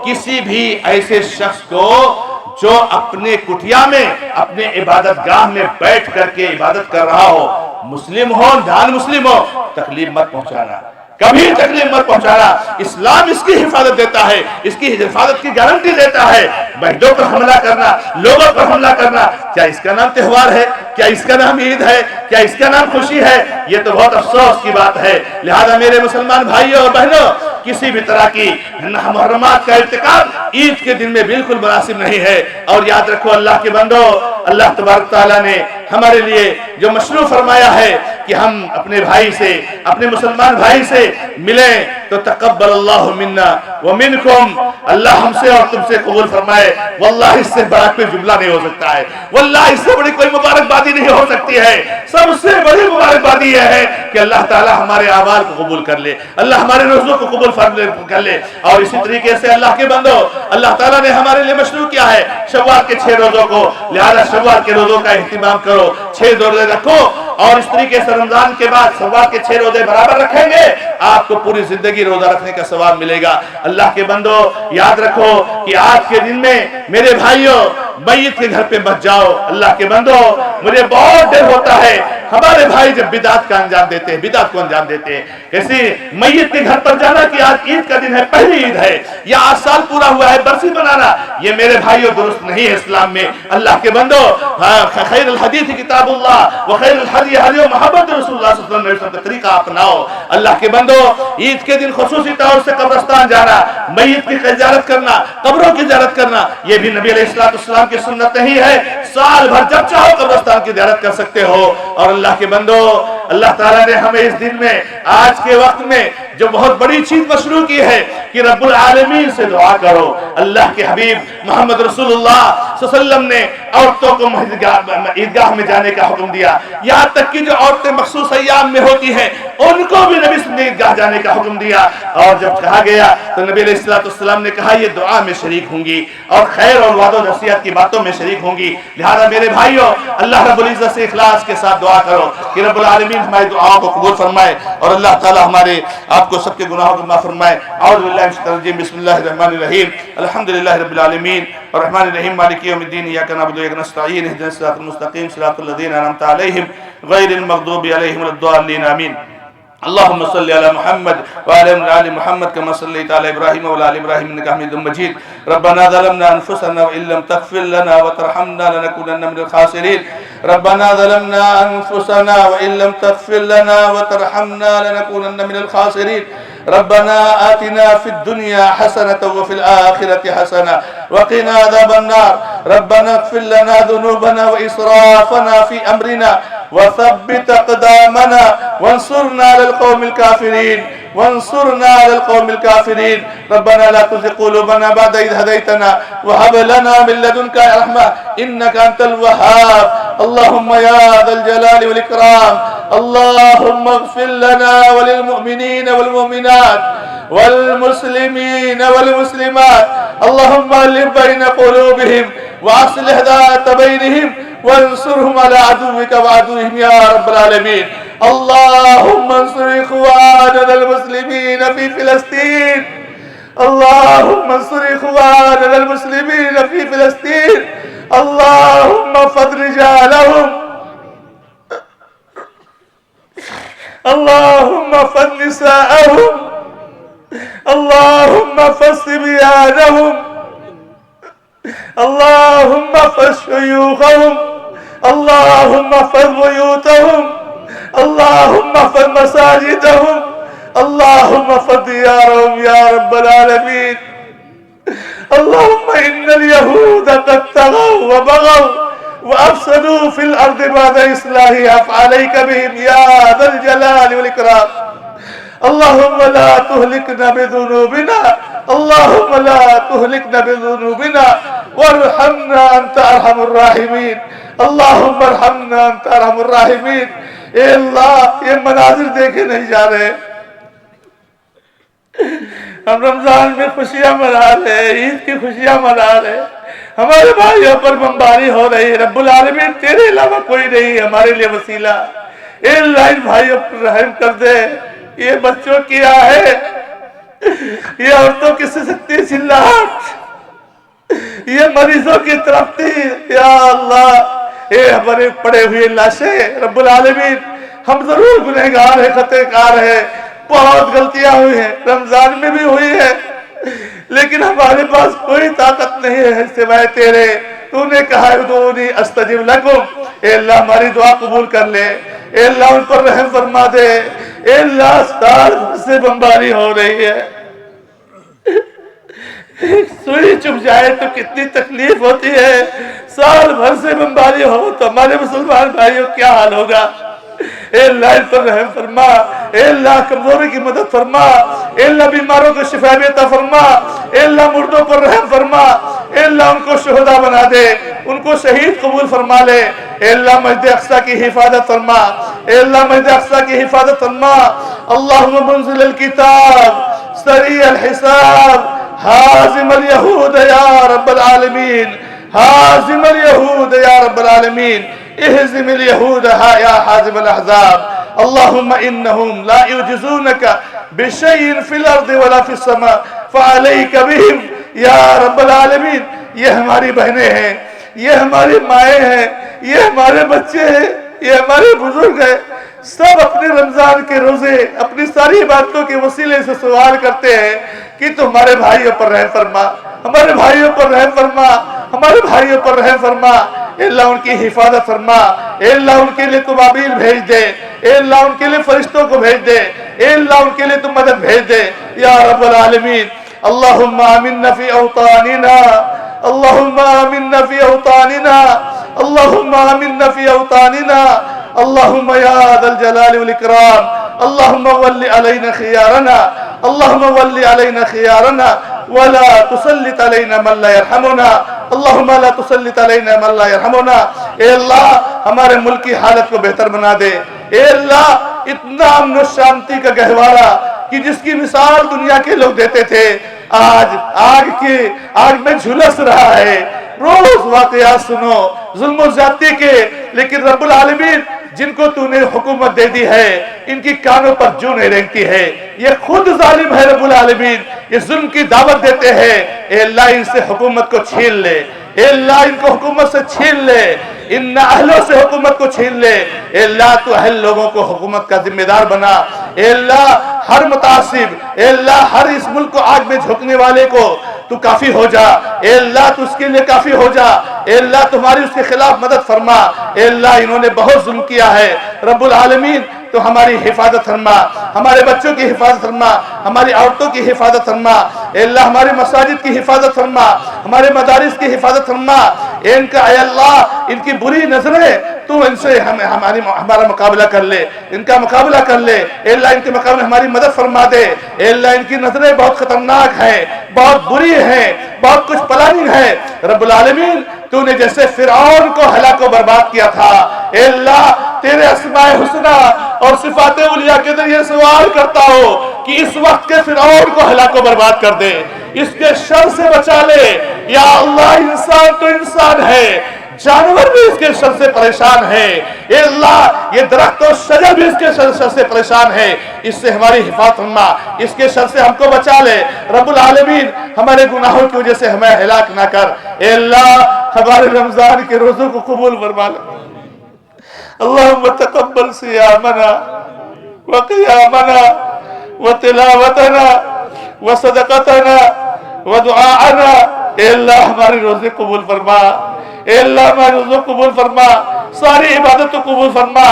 کسی بھی ایسے شخص کو جو اپنے کٹیا میں, اپنے عبادت گاہ میں بیٹھ کر کے عبادت کر رہا ہو, مسلم ہو نان مسلم ہو, تکلیف مت پہنچانا, کبھی تکلیف مت پہنچانا. اسلام اس کی حفاظت دیتا ہے, اس کی حفاظت کی گارنٹی دیتا ہے. بہنوں پر حملہ کرنا, لوگوں پر حملہ کرنا, کیا اس کا نام تہوار ہے؟ کیا اس کا نام عید ہے؟ کیا اس کا نام خوشی ہے؟ یہ تو بہت افسوس کی بات ہے. لہذا میرے مسلمان بھائیوں اور بہنوں, کسی بھی طرح کی محرمات کا ارتکاب عید کے دن میں بالکل مناسب نہیں ہے. اور یاد رکھو اللہ کے بندو, اللہ تبارک تعالیٰ نے ہمارے لیے جو مشروع فرمایا ہے کہ ہم اپنے بھائی سے, اپنے مسلمان بھائی سے ملیں, تو تقبل اللہ منا ومنکم, اللہ ہم سے اور تم سے قبول فرمائے. واللہ اس سے بڑا کوئی جملہ نہیں ہو سکتا ہے, واللہ اس سے بڑی کوئی مبارکبادی نہیں ہو سکتی ہے. سب سے بڑی مبارکبادی یہ ہے کہ اللہ تعالیٰ ہمارے اعمال کو قبول کر لے, اللہ ہمارے روزوں کو قبول کر لے. اور اسی طریقے سے اللہ کے بندو, اللہ تعالیٰ نے ہمارے لیے مشروع کیا ہے شوال کے 6 روزوں کو, لہذا شوال کے روزوں کا اہتمام کرو, 6 روزے رکھو. اور اس طریقے سے رمضان کے بعد شوال کے 6 روزے برابر رکھیں گے, آپ کو پوری زندگی روزہ رکھنے کا ثواب ملے گا. اللہ کے بندو یاد رکھو کہ آج کے دن میں میرے بھائیوں میت کے گھر پہ مت جاؤ. اللہ کے بندو مجھے بہت ڈر ہوتا ہے ہمارے بھائی جب بدعت کا انجام دیتے ہیں, بدعت کو انجام دیتے ہیں, کیسے میت کے گھر پر جانا کہ آج عید کا دن ہے, پہلی عید ہے, یا آج سال پورا ہوا ہے, برسی بنانا, یہ میرے بھائیوں درست نہیں ہے اسلام میں. اللہ کے بندو خیر الحدیث کتاب اللہ وخیر الحدی حدی محمد رسول اللہ صلی اللہ علیہ وسلم کا طریقہ اپناؤ. اللہ کے بندو عید کے دن خصوصی طور سے قبرستان جانا, میت کی زیارت کرنا, قبروں کی زیارت کرنا, یہ بھی نبی علیہ السلام کی سنت نہیں ہے. سال بھر جب چاہو قبرستان کی زیارت کر سکتے ہو. اور اللہ کے بندو اللہ تعالیٰ نے ہمیں اس دن میں, آج کے وقت میں جو بہت بڑی چیز مشروع کی ہے کہ رب العالمین سے دعا کرو. اللہ کے حبیب محمد رسول اللہ صلی اللہ علیہ وسلم نے عورتوں کو عیدگاہ میں جانے کا حکم دیا, یہاں تک کہ جو عورتیں مخصوص ایام میں ہوتی ہیں ان کو بھی نبی نے عیدگاہ جانے کا حکم دیا. اور جب کہا گیا تو نبی علیہ السلام نے کہا یہ دعا میں شریک ہوں گی اور خیر اور وعد و نصیحت کی باتوں میں شریک ہوں گی. لہذا میرے بھائیوں اللہ رب العزت سے اخلاص کے ساتھ دعا کرو کہ رب العالمین ہماری دعاؤں کو قبول فرمائے اور اللہ تعالی ہمارے آپ کو سب کے گناہوں کو معاف فرمائے. اعوذ باللہ من الشیطان الرجیم, بسم اللہ الرحمن الرحیم, الحمدللہ رب العالمین الرحمن الرحیم مالک یوم الدین, ایاک نعبد و ایاک نستعین, اهدنا الصراط المستقیم صراط الذین انعمت علیہم غیر المغضوب علیہم ولا الضالین, آمین. اللهم صل على محمد وعلى آل محمد كما صليت على إبراهيم وعلى آل إبراهيم إنك حميد مجيد. ربنا ظلمنا أنفسنا وإن لم تغفر لنا وترحمنا لنكونن من الخاسرين. ربنا ظلمنا أنفسنا وإن لم تغفر لنا وترحمنا لنكونن من الخاسرين. ربنا آتنا في الدنيا حسنة وفي الآخرة حسنة وقنا عذاب النار. ربنا اغفر لنا ذنوبنا وإسرافنا في أمرنا وثبت أقدامنا وانصرنا على القوم الكافرين وانصرنا على القوم الكافرين. ربنا لا تزغ قلوبنا بعد إذ هديتنا وهب لنا من لدنك رحمة إنك أنت الوهاب. اللهم يا ذا الجلال والإكرام اللهم اغفر لنا وللمؤمنين والمؤمنات والمسلمين والمسلمات. اللهم ألف بين قلوبهم وأصلح ذات بينهم وانصرهم على عدوك وعدوهم يا رب العالمين. اللهم انصر إخواننا المسلمين في فلسطين. اللهم انصر إخواننا المسلمين في فلسطين. اللهم احفظ رجالهم. اللهم احفظ نساءهم. اللهم احفظ صبيانهم. اللهم احفظ شيوخهم. اللهم احفظ بيوتهم. اللهم احفظ مساجدهم. اللهم احفظ ديارهم يا رب العالمين. اللهم إن اليهود قد طغوا وبغوا وأفسدوا في الأرض بعد إصلاحها فعليك بهم يا ذا الجلال والإكرام. اللهم لا تهلكنا بذنوبنا. اللهم لا تهلكنا بذنوبنا وارحمنا أنت أرحم الراحمين. اللهم ارحمنا أنت أرحم الراحمين. اے اللہ یہ مناظر دیکھے نہیں جا رہے. ہم رمضان میں خوشیاں منا رہے, عید کی خوشیاں منا رہے, ہمارے بھائیوں پر بمباری ہو رہی. رب العالمین تیرے علاوہ کوئی نہیں ہمارے لیے وسیلہ. اے اللہ ان بھائیوں پر رحم کر دے. یہ بچوں کی آہے, یہ عورتوں کی سسکتی چلاہٹ, یہ مریضوں کی تڑپتی, یا اللہ اے ہمارے پڑے ہوئے لاشیں. رب العالمین ہم ضرور گنہگار ہیں, خطے کار ہیں, بہت غلطیاں ہوئی ہیں, رمضان میں بھی ہوئی ہے, لیکن ہمارے پاس کوئی طاقت نہیں ہے سوائے تیرے. تو نے کہا ادعونی استجب لکم. اے اللہ ہماری دعا قبول کر لے. اے اللہ ان پر رحم فرما دے. اے اللہ سال بھر سے بمباری ہو رہی ہے, سوئی چپ جائے تو کتنی تکلیف ہوتی ہے. سال بھر سے بمباری ہو تو ہمارے مسلمان بھائیوں کیا حال ہوگا. اے اللہ ان پر رحم فرما. اے اللہ کمزوری کی مدد فرما. اے اللہ بیماروں کو شفا عطا فرما. اے اللہ مردوں پر رحم فرما. اے اللہ ان کو شہداء بنا دے, ان کو شہید قبول فرما لے. اے اللہ مسجد اقصی کی حفاظت فرما. اے اللہ مسجد اقصی کی حفاظت فرما. اللہم منزل الکتاب سریع الحساب حازم الیہود یا رب العالمین. حازم الیہود یا رب العالمین. اہزم الیہود یا حازم الاحزاب. اللہم انہم لا یعجزونک بشیء فی الارض ولا فی السماء فعلیک بہم یا رب العالمین. یہ ہماری بہنیں ہیں, یہ ہماری مائیں ہیں, یہ ہمارے بچے ہیں, یہ ہمارے بزرگ ہیں, سب اپنے رمضان کے روزے اپنی ساری باتوں کے وسیلے سے سوال کرتے ہیں کہ تو ہمارے بھائیوں پر رحم فرما, ہمارے بھائیوں پر رحم فرما, ہمارے بھائیوں پر رحم فرما. اے اللہ ان کی حفاظت فرما. اے اللہ ان کے لیے تو ابابیل بھیج دے. اے اللہ ان کے لیے فرشتوں کو بھیج دے. اے اللہ ان کے لیے تو مدد بھیج دے یا رب العالمین. اللہم آمنا فی اوطاننا. اللہم آمنا فی اوطاننا. اللہم آمنا فی اوطاننا. اللہم یا ذا الجلال والاکرام. اللہم ولی علینا خیارنا. اللہم ولی علینا خیارنا ولا تسلط علینا من لا یرحمنا. اللہم لا تسلط علینا من لا یرحمنا. اے اللہ ہمارے ملک کی حالت کو بہتر بنا دے. اے اللہ اتنا امن و شانتی کا گہوارہ کہ جس کی مثال دنیا کے لوگ دیتے تھے آج آگ میں جھلس رہا ہے. روز واقعات سنو ظلم و زیادتی کے, لیکن رب العالمین جن کو تو نے حکومت دے دی ہے ان کی کانوں پر جوں نہیں رینگتی ہے. یہ خود ظالم ہے رب العالمین, یہ ظلم کی دعوت دیتے ہیں. اے اللہ ان سے حکومت کو چھین لے. اے اللہ ان کو حکومت سے چھین لے، ان اہلوں سے حکومت کو چھین لے، اے اللہ تو اہل لوگوں کو حکومت کا ذمہ دار بنا، اے اللہ ہر متعصب، اے اللہ ہر اس ملک کو آگ میں جھونکنے والے کو تو کافی ہو جا، اے اللہ تو اس کے لیے کافی ہو جا، اے اللہ تمہاری اس کے خلاف مدد فرما، اے اللہ انہوں نے بہت ظلم کیا ہے، رب العالمین تو ہماری حفاظت فرما، ہمارے بچوں کی حفاظت فرما، ہماری عورتوں کی حفاظت فرما، اے اللہ ہمارے مساجد کی حفاظت فرما، ہمارے مدارس کی حفاظت فرما، ان کا اے اللہ ان کی بری نظریں تو ان سے ہمارا مقابلہ کر لے، ان کا مقابلہ کر لے، اے اللہ ان کے مقابلے ہماری مدد فرما دے، اے اللہ ان کی نظریں بہت خطرناک ہیں، بہت بری ہیں، بہت کچھ پلاننگ ہے، رب العالمین تو نے جیسے فرعون کو ہلاک و برباد کیا تھا، اے اللہ تیرے اسماء حسنہ اور صفات اولیاء کے ذریعے سوال کرتا ہو کہ اس وقت کے فرعون کو ہلاک و برباد کر دے، اس کے شر سے بچا لے، یا اللہ انسان تو انسان ہے، جانور بھی اس کے شر سے پریشان ہے، اے اللہ یہ درخت و شجر بھی اس کے شر سے پریشان ہے، اس سے ہماری حفاظت فرما، اس کے شر سے ہم کو بچا لے، رب العالمین ہمارے گناہوں کی وجہ سے ہمیں ہلاک نہ کر، اے اللہ ہمارے رمضان کے روزوں کو قبول فرما لے، اللہم تقبل صیامنا وقیامنا وتلاوتنا وصدقتنا ودعاءنا، اے اللہ ہمارے روزے قبول فرما، اے اللہ ہمارے روزوں قبول فرما، ساری عبادت کو قبول فرما،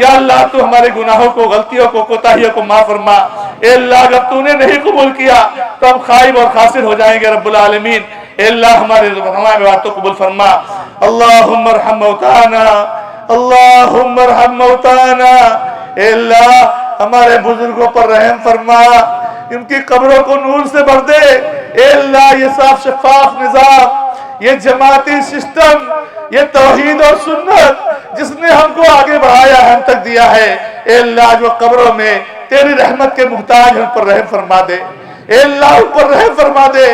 یا اللہ تو ہمارے گناہوں کو، غلطیوں کو، کوتاہیوں کو معاف فرما، اے اللہ اگر تو نے نہیں قبول کیا تو ہم خائب اور خاسر ہو جائیں گے رب العالمین، اے اللہ ہماری عبادت کو قبول فرما، اللہم ارحم موتانا، اللہم ارحم موتانا، اے اللہ ہمارے بزرگوں پر رحم فرما، ان کی قبروں کو نور سے بھر دے، اے اللہ یہ صاف شفاف نظام، یہ جماعتی سسٹم، یہ توحید اور سنت جس نے ہم کو آگے بڑھایا ہے، ہم تک دیا ہے، اے اللہ جو قبروں میں تیری رحمت کے محتاج ان پر رحم فرما دے، اے اللہ ان پر رحم فرما دے،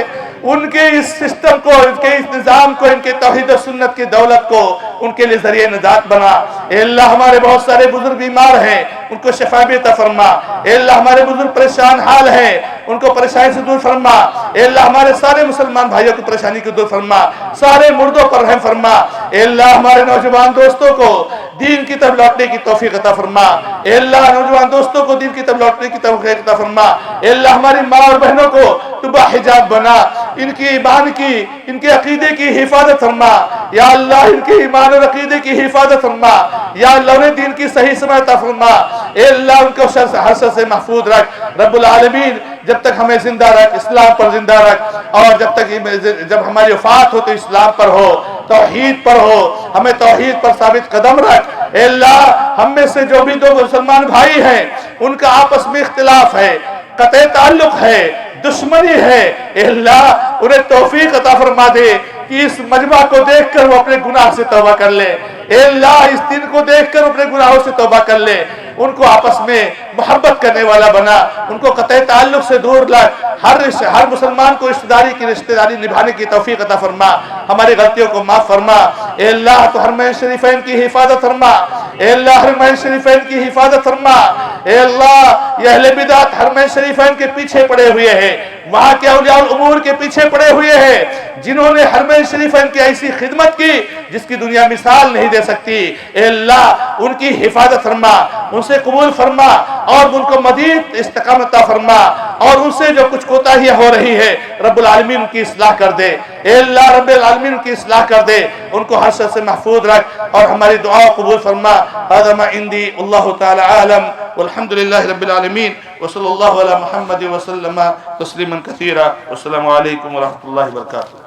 ان کے اس سسٹم کو، ان کے اس نظام کو، ان کے توحید و سنت کی دولت کو ان کے لیے ذریعہ نجات بنا، اے اللہ ہمارے بہت سارے بزرگ بیمار ہیں ان کو شفا بھی عطا فرما، اے اللہ ہمارے بزرگ پریشان حال ہیں ان کو پریشانی سے دور فرما، اے اللہ ہمارے سارے مسلمان بھائیوں کو پریشانی کو دور فرما، سارے مردوں پر رحم فرما، اے اللہ ہمارے نوجوان دوستوں کو دین کی طرف لوٹنے کی توفیق عطا فرما، اے اللہ نوجوان دوستوں کو دین کی طرف لوٹنے کی توفیق عطا فرما، اے اللہ ہماری ماں اور بہنوں کو تو باحجاب بنا، ان کی ایمان کی، ان کے عقیدے کی حفاظت فرما، یا اللہ ان کے ایمان اور عقیدے کی حفاظت فرما، یا اللہ انہیں دین کی صحیح سمجھ عطا فرما، اے اللہ ان کو ہر شر سے محفوظ رکھ، رب العالمین جب تک ہمیں زندہ رکھ، اسلام پر زندہ رکھ، اور جب ہماری وفات ہو تو اسلام پر ہو، توحید پر ہو، ہمیں توحید پر ثابت قدم رکھ، اے اللہ ہم میں سے جو بھی دو مسلمان بھائی ہیں ان کا آپس میں اختلاف ہے، قطع تعلق ہے، دشمنی ہے، اے اللہ انہیں توفیق عطا فرما دے کہ اس مجمع کو دیکھ کر وہ اپنے گناہ سے توبہ کر لے، اے اللہ اس دن کو دیکھ کر اپنے گناہوں سے توبہ کر لے، ان کو آپس میں محبت کرنے والا بنا، ان کو قطع تعلق سے دور لگ، ہر مسلمان کو رشتہ داری نبھانے کی توفیق عطا فرما، ہماری غلطیوں کو معاف فرما، اے اللہ تو حرمین شریفین کی حفاظت فرما، اے اللہ حرمین شریفین کی حفاظت فرما، اے اللہ یہ اہل بدعت حرمین شریفین کے پیچھے پڑے ہوئے ہیں، وہاں کے اولیاء الامور کے پیچھے پڑے ہوئے ہیں، جنہوں نے حرمین شریفین کی ایسی خدمت کی جس کی دنیا مثال نہیں دے سکتی، اے اللہ ان کی حفاظت فرما، ان سے قبول فرما، اور ان کو مزید استقامت عطا فرما، اور ان سے جو کچھ کوتاہیاں ہو رہی ہے رب العالمین ان کی اصلاح کر دے، اے اللہ رب العالمین ان کی اصلاح کر دے، ان کو ہر شر سے محفوظ رکھ اور ہماری دعا قبول فرما، هذا ما عندي والله تعالى اعلم والحمد لله رب العالمين وصلى الله على محمد وسلم تسليما كثيرا والسلام عليكم ورحمة الله وبركاته.